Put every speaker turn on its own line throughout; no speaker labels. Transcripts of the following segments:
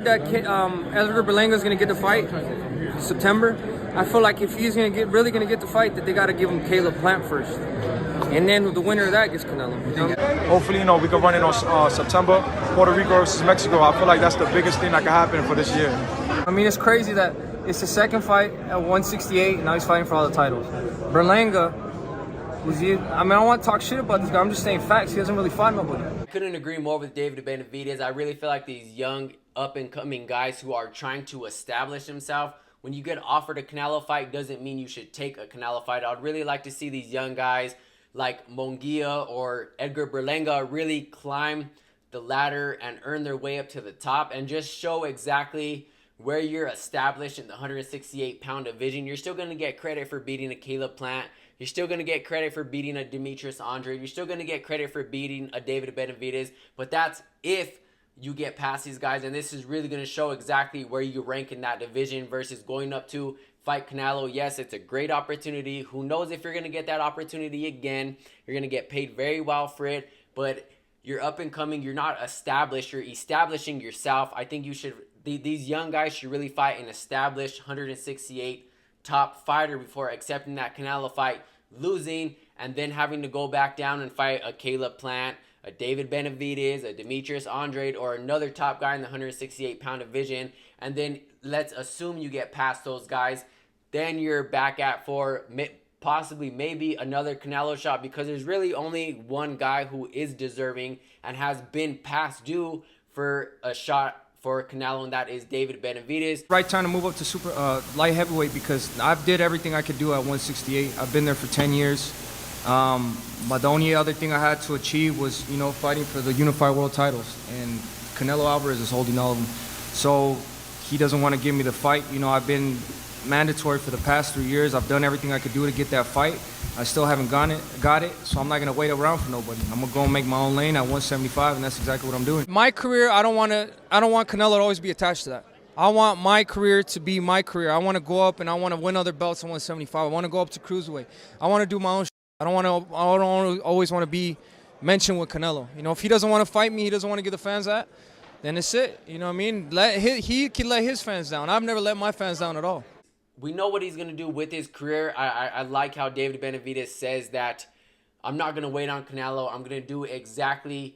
that Edgar Berlanga is going to get the fight in September. I feel like if he's really going to get the fight, that they got to give him Caleb Plant first. And then the winner of that gets Canelo.
Hopefully, we can run it on September. Puerto Rico versus Mexico. I feel like that's the biggest thing that can happen for this year.
I mean, it's crazy that it's the second fight at 168, and now he's fighting for all the titles. Berlanga, I don't want to talk shit about this guy. I'm just saying facts. He hasn't really fought nobody.
I couldn't agree more with David Benavidez. I really feel like these young, up-and-coming guys who are trying to establish themselves, when you get offered a Canelo fight, doesn't mean you should take a Canelo fight. I'd really like to see these young guys like Munguia or Edgar Berlanga really climb the ladder and earn their way up to the top and just show exactly where you're established in the 168-pound division. You're still going to get credit for beating a Caleb Plant. You're still going to get credit for beating a Demetrius Andrade. You're still going to get credit for beating a David Benavidez. But that's if you get past these guys. And this is really going to show exactly where you rank in that division versus going up to fight Canelo. Yes, it's a great opportunity. Who knows if you're going to get that opportunity again. You're going to get paid very well for it. But you're up and coming. You're not established. You're establishing yourself. I think you should. These young guys should really fight an established 168 top fighter before accepting that Canelo fight, losing, and then having to go back down and fight a Caleb Plant, a David Benavidez, a Demetrius Andrade, or another top guy in the 168-pound division. And then let's assume you get past those guys. Then you're back at for possibly maybe another Canelo shot, because there's really only one guy who is deserving and has been past due for a shot for Canelo, and that is David Benavidez.
Right time to move up to super light heavyweight, because I've did everything I could do at 168. I've been there for 10 years. The only other thing I had to achieve was, fighting for the unified world titles, and Canelo Alvarez is holding all of them. So he doesn't want to give me the fight. I've been mandatory for the past 3 years. I've done everything I could do to get that fight. I still haven't got it, so I'm not going to wait around for nobody. I'm going to go and make my own lane at 175, and that's exactly what I'm doing. My career, I don't want Canelo to always be attached to that. I want my career to be my career. I want to go up and I want to win other belts at 175. I want to go up to cruiserweight. I want to do my own shit. I don't always want to be mentioned with Canelo. If he doesn't want to fight me, he doesn't want to give the fans that, then it's it. You know what I mean? He can let his fans down. I've never let my fans down at all.
We know what he's going to do with his career. I like how David Benavidez says that I'm not going to wait on Canelo. I'm going to do exactly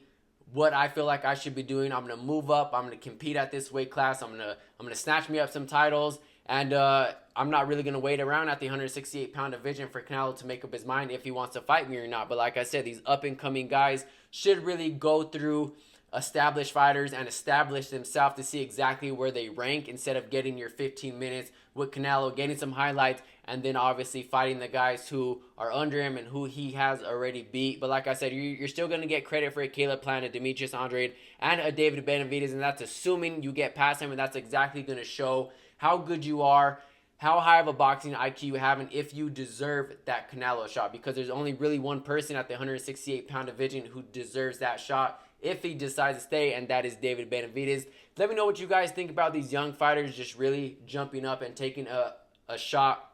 what I feel like I should be doing. I'm going to move up. I'm going to compete at this weight class. I'm going to snatch me up some titles. And I'm not really going to wait around at the 168-pound division for Canelo to make up his mind if he wants to fight me or not. But like I said, these up-and-coming guys should really go through established fighters and establish themselves to see exactly where they rank, instead of getting your 15 minutes with Canelo, getting some highlights, and then obviously fighting the guys who are under him and who he has already beat. But like I said, you're still going to get credit for a Caleb Plant, a Demetrius Andrade, and a David Benavidez, and that's assuming you get past him, and that's exactly going to show how good you are, how high of a boxing IQ you have, and if you deserve that Canelo shot, because there's only really one person at the 168-pound division who deserves that shot if he decides to stay, and that is David Benavidez. Let me know what you guys think about these young fighters just really jumping up and taking a shot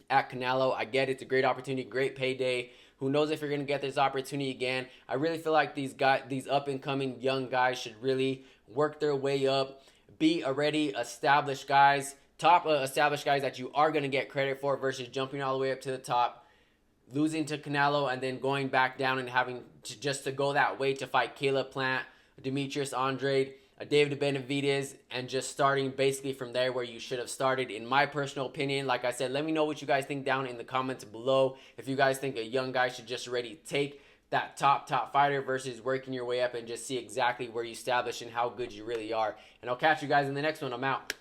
at Canelo. I get it's a great opportunity, great payday. Who knows if you're going to get this opportunity again. I really feel like these up-and-coming young guys should really work their way up, be already established guys, top established guys that you are going to get credit for, versus jumping all the way up to the top, losing to Canelo, and then going back down and having to go that way to fight Caleb Plant, Demetrius Andrade, David Benavidez, and just starting basically from there where you should have started, in my personal opinion. Like I said, let me know what you guys think down in the comments below. If you guys think a young guy should just already take that top fighter versus working your way up and just see exactly where you establish and how good you really are. And I'll catch you guys in the next one. I'm out.